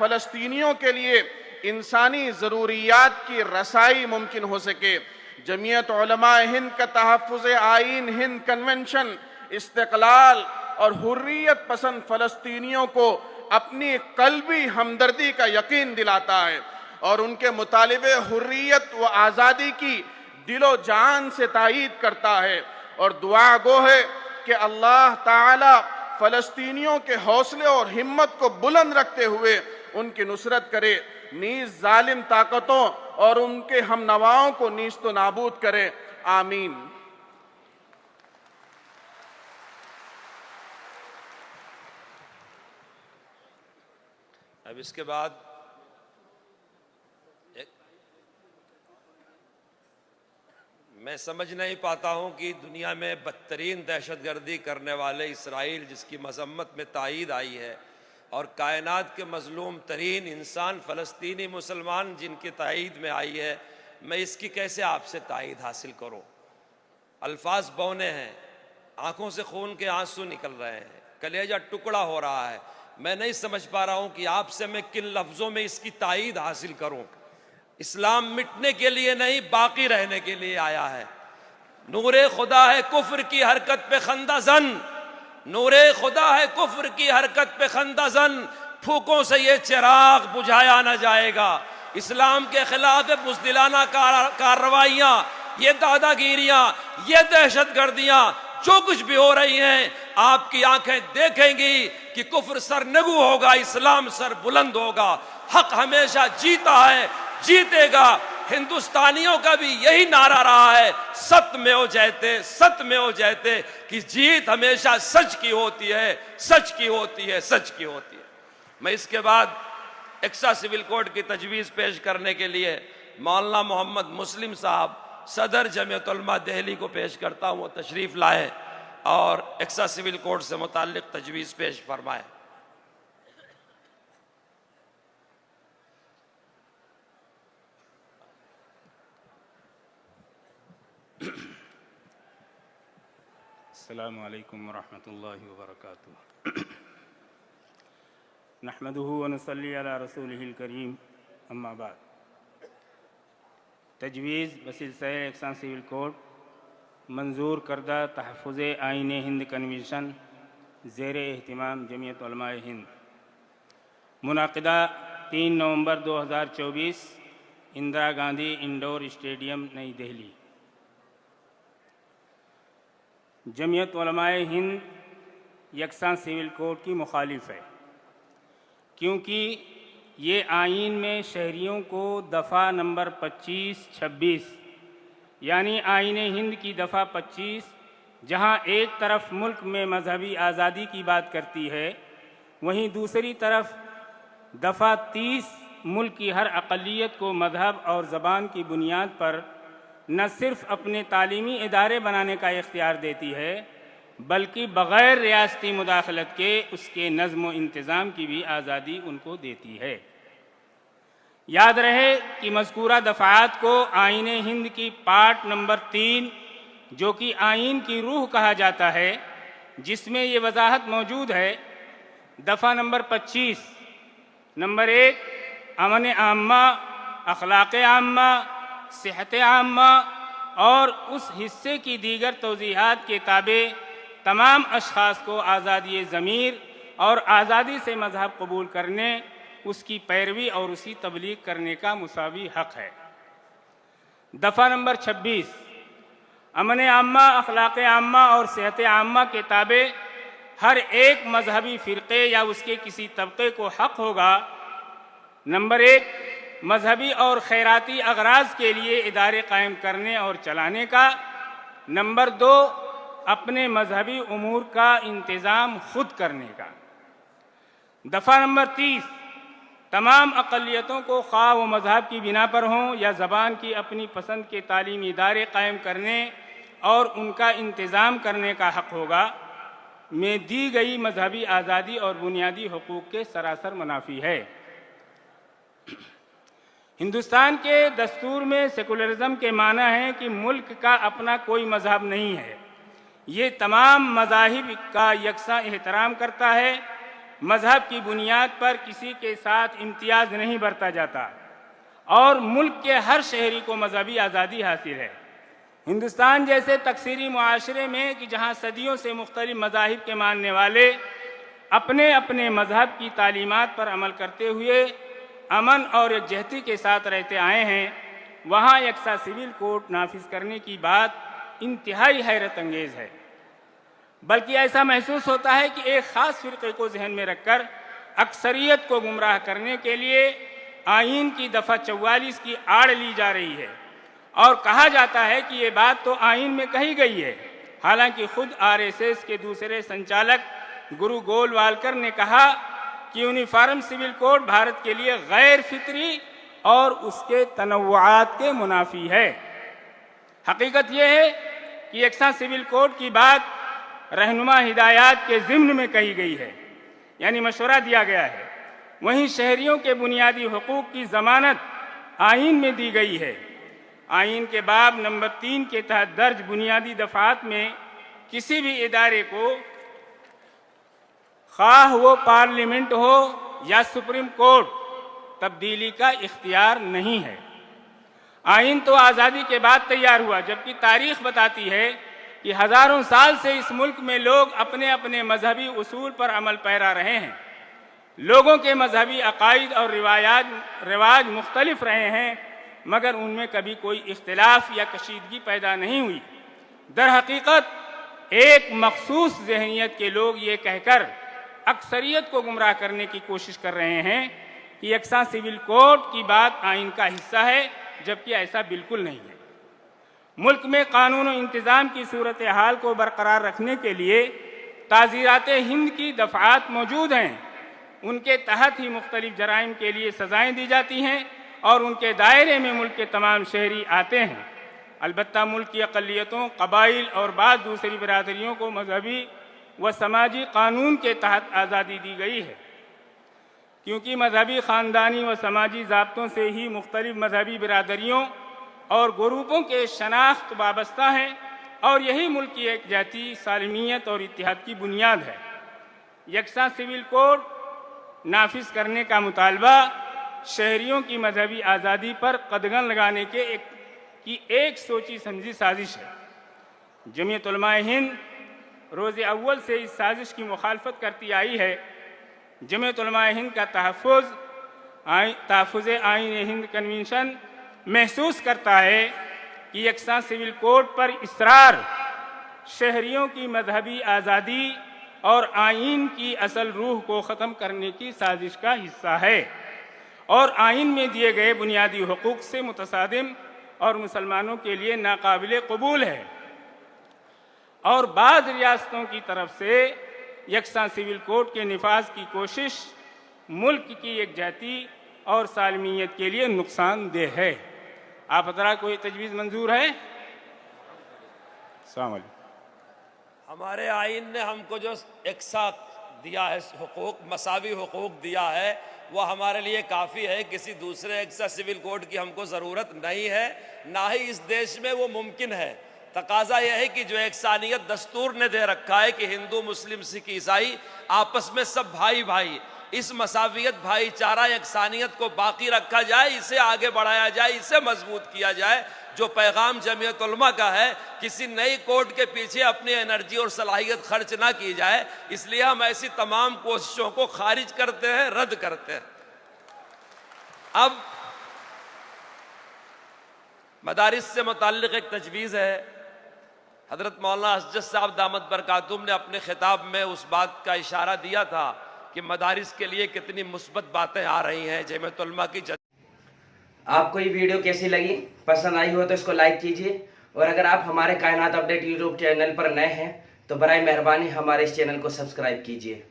فلسطینیوں کے لیے انسانی ضروریات کی رسائی ممکن ہو سکے۔ جمعیت علماء ہند کا تحفظ آئین ہند کنونشن استقلال اور حریت پسند فلسطینیوں کو اپنی قلبی ہمدردی کا یقین دلاتا ہے اور ان کے مطالبے حریت و آزادی کی دل و جان سے تائید کرتا ہے، اور دعا گو ہے کہ اللہ تعالی فلسطینیوں کے حوصلے اور ہمت کو بلند رکھتے ہوئے ان کی نصرت کرے، نیز ظالم طاقتوں اور ان کے ہم نواؤں کو نیست و نابود کرے، آمین۔ اب اس کے بعد میں سمجھ نہیں پاتا ہوں کہ دنیا میں بدترین دہشت گردی کرنے والے اسرائیل، جس کی مذمت میں تائید آئی ہے، اور کائنات کے مظلوم ترین انسان فلسطینی مسلمان جن کی تائید میں آئی ہے، میں اس کی کیسے آپ سے تائید حاصل کروں؟ الفاظ بونے ہیں، آنکھوں سے خون کے آنسو نکل رہے ہیں، کلیجہ ٹکڑا ہو رہا ہے۔ میں نہیں سمجھ پا رہا ہوں کہ آپ سے میں کن لفظوں میں اس کی تائید حاصل کروں۔ اسلام مٹنے کے لیے نہیں، باقی رہنے کے لیے آیا ہے۔ نور خدا ہے کفر کی حرکت پہ خندہ زن، نور خدا ہے کفر کی حرکت پہ خندہ زن، پھوکوں سے یہ چراغ بجھایا نہ جائے گا۔ اسلام کے خلاف بزدلانہ کارروائیاں، یہ دادا گیریاں، یہ دہشت گردیاں جو کچھ بھی ہو رہی ہیں، آپ کی آنکھیں دیکھیں گی کہ کفر سرنگو ہوگا، اسلام سر بلند ہوگا، حق ہمیشہ جیتا ہے، جیتے گا۔ ہندوستانیوں کا بھی یہی نعرہ رہا ہے، ستمیو جیتے، ستمیو جیتے، کہ جیت ہمیشہ سچ کی ہوتی ہے، سچ کی ہوتی ہے، سچ کی ہوتی ہے۔ میں اس کے بعد ایکسا سول کوڈ کی تجویز پیش کرنے کے لیے مولانا محمد مسلم صاحب صدر جمعیت علماء دہلی کو پیش کرتا ہوں، وہ تشریف لائے اور ایکسا سول کوڈ سے متعلق تجویز پیش فرمائے۔ السلام علیکم ورحمۃ اللہ وبرکاتہ۔ نحمده ونصلی علی رسولہ الکریم، اما بعد۔ تجویز بسلسلہ یکساں سول کوڈ منظور کردہ تحفظ آئین ہند کنونشن زیر اہتمام جمعیت علماء ہند، منعقدہ 3 نومبر 2024 اندرا گاندھی انڈور اسٹیڈیم نئی دہلی۔ جمعیت علماء ہند یکساں سول کوڈ کی مخالف ہے، کیونکہ یہ آئین میں شہریوں کو دفعہ نمبر 25-26 یعنی آئین ہند کی دفعہ 25 جہاں ایک طرف ملک میں مذہبی آزادی کی بات کرتی ہے، وہیں دوسری طرف دفعہ 30 ملک کی ہر اقلیت کو مذہب اور زبان کی بنیاد پر نہ صرف اپنے تعلیمی ادارے بنانے کا اختیار دیتی ہے، بلکہ بغیر ریاستی مداخلت کے اس کے نظم و انتظام کی بھی آزادی ان کو دیتی ہے۔ یاد رہے کہ مذکورہ دفعات کو آئین ہند کی پارٹ نمبر 3 جو کہ آئین کی روح کہا جاتا ہے، جس میں یہ وضاحت موجود ہے۔ دفعہ نمبر 25 نمبر 1 امن عامہ، اخلاق عامہ، صحت عامہ اور اس حصے کی دیگر توضیحات کے تابع تمام اشخاص کو آزادی ضمیر اور آزادی سے مذہب قبول کرنے، اس کی پیروی اور اسی تبلیغ کرنے کا مساوی حق ہے۔ دفعہ نمبر 26 امن عامہ، اخلاق عامہ اور صحت عامہ کے تابع ہر ایک مذہبی فرقے یا اس کے کسی طبقے کو حق ہوگا: نمبر 1 مذہبی اور خیراتی اغراض کے لیے ادارے قائم کرنے اور چلانے کا، نمبر 2 اپنے مذہبی امور کا انتظام خود کرنے کا۔ دفعہ نمبر 30 تمام اقلیتوں کو خواہ و مذہب کی بنا پر ہوں یا زبان کی اپنی پسند کے تعلیمی ادارے قائم کرنے اور ان کا انتظام کرنے کا حق ہوگا، میں دی گئی مذہبی آزادی اور بنیادی حقوق کے سراسر منافی ہے۔ ہندوستان کے دستور میں سیکولرزم کے معنی ہے کہ ملک کا اپنا کوئی مذہب نہیں ہے، یہ تمام مذاہب کا یکساں احترام کرتا ہے، مذہب کی بنیاد پر کسی کے ساتھ امتیاز نہیں برتا جاتا اور ملک کے ہر شہری کو مذہبی آزادی حاصل ہے۔ ہندوستان جیسے تکثیری معاشرے میں کہ جہاں صدیوں سے مختلف مذاہب کے ماننے والے اپنے اپنے مذہب کی تعلیمات پر عمل کرتے ہوئے امن اور یکجہتی کے ساتھ رہتے آئے ہیں، وہاں یکساں سول کوڈ نافذ کرنے کی بات انتہائی حیرت انگیز ہے۔ بلکہ ایسا محسوس ہوتا ہے کہ ایک خاص فرقے کو ذہن میں رکھ کر اکثریت کو گمراہ کرنے کے لیے آئین کی دفعہ 44 کی آڑ لی جا رہی ہے، اور کہا جاتا ہے کہ یہ بات تو آئین میں کہی گئی ہے۔ حالانکہ خود RSS کے دوسرے سنچالک گرو گولوالکر نے کہا کہ یونیفارم سول کوڈ بھارت کے لیے غیر فطری اور اس کے تنوعات کے منافی ہے۔ حقیقت یہ ہے کہ یکساں سول کوڈ کی بات رہنما ہدایات کے ضمن میں کہی گئی ہے، یعنی مشورہ دیا گیا ہے، وہیں شہریوں کے بنیادی حقوق کی ضمانت آئین میں دی گئی ہے۔ آئین کے باب نمبر 3 کے تحت درج بنیادی دفعات میں کسی بھی ادارے کو خواہ وہ پارلیمنٹ ہو یا سپریم کورٹ تبدیلی کا اختیار نہیں ہے۔ آئین تو آزادی کے بعد تیار ہوا، جبکہ تاریخ بتاتی ہے کہ ہزاروں سال سے اس ملک میں لوگ اپنے اپنے مذہبی اصول پر عمل پیرا رہے ہیں۔ لوگوں کے مذہبی عقائد اور رواج مختلف رہے ہیں، مگر ان میں کبھی کوئی اختلاف یا کشیدگی پیدا نہیں ہوئی۔ در حقیقت ایک مخصوص ذہنیت کے لوگ یہ کہہ کر اکثریت کو گمراہ کرنے کی کوشش کر رہے ہیں کہ یکساں سول کوڈ کی بات آئین کا حصہ ہے، جبکہ ایسا بالکل نہیں ہے۔ ملک میں قانون و انتظام کی صورتحال کو برقرار رکھنے کے لیے تعزیرات ہند کی دفعات موجود ہیں۔ ان کے تحت ہی مختلف جرائم کے لیے سزائیں دی جاتی ہیں اور ان کے دائرے میں ملک کے تمام شہری آتے ہیں۔ البتہ ملک کی اقلیتوں، قبائل اور بعض دوسری برادریوں کو مذہبی و سماجی قانون کے تحت آزادی دی گئی ہے، کیونکہ مذہبی، خاندانی و سماجی ضابطوں سے ہی مختلف مذہبی برادریوں اور گروپوں کے شناخت وابستہ ہیں، اور یہی ملک کی یکجہتی، سالمیت اور اتحاد کی بنیاد ہے۔ یکساں سول کوڈ نافذ کرنے کا مطالبہ شہریوں کی مذہبی آزادی پر قدغن لگانے کی ایک سوچی سمجھی سازش ہے۔ جمعیت علماء ہند روز اول سے اس سازش کی مخالفت کرتی آئی ہے۔ جمعیت علماء ہند کا تحفظ آئین ہند کنونشن محسوس کرتا ہے کہ یکساں سول کوڈ پر اصرار شہریوں کی مذہبی آزادی اور آئین کی اصل روح کو ختم کرنے کی سازش کا حصہ ہے، اور آئین میں دیے گئے بنیادی حقوق سے متصادم اور مسلمانوں کے لیے ناقابل قبول ہے۔ اور بعض ریاستوں کی طرف سے یکساں سول کوڈ کے نفاذ کی کوشش ملک کی یکجہتی اور سالمیت کے لیے نقصان دہ ہے۔ آپ حضرات کو یہ تجویز منظور ہے؟ السلام علیکم۔ ہمارے آئین نے ہم کو جو یکساں دیا ہے حقوق، مساوی حقوق دیا ہے، وہ ہمارے لیے کافی ہے۔ کسی دوسرے یکساں سول کوڈ کی ہم کو ضرورت نہیں ہے، نہ ہی اس دیش میں وہ ممکن ہے۔ تقاضا یہ ہے کہ جو یکسانیت دستور نے دے رکھا ہے کہ ہندو، مسلم، سکھ، عیسائی آپس میں سب بھائی بھائی، اس مساویت، بھائی چارہ، یکسانیت کو باقی رکھا جائے، اسے آگے بڑھایا جائے، اسے مضبوط کیا جائے۔ جو پیغام جمعیت علماء کا ہے، کسی نئی کوڈ کے پیچھے اپنی انرجی اور صلاحیت خرچ نہ کی جائے، اس لیے ہم ایسی تمام کوششوں کو خارج کرتے ہیں، رد کرتے ہیں۔ اب مدارس سے متعلق ایک تجویز ہے۔ حضرت مولانا اسجد صاحب دامت برکاتہم نے اپنے خطاب میں اس بات کا اشارہ دیا تھا کہ مدارس کے لیے کتنی مثبت باتیں آ رہی ہیں جمعیت علماء کی۔ آپ کو یہ ویڈیو کیسی لگی؟ پسند آئی ہو تو اس کو لائک کیجئے، اور اگر آپ ہمارے کائنات اپڈیٹ یوٹیوب چینل پر نئے ہیں تو برائے مہربانی ہمارے اس چینل کو سبسکرائب کیجئے۔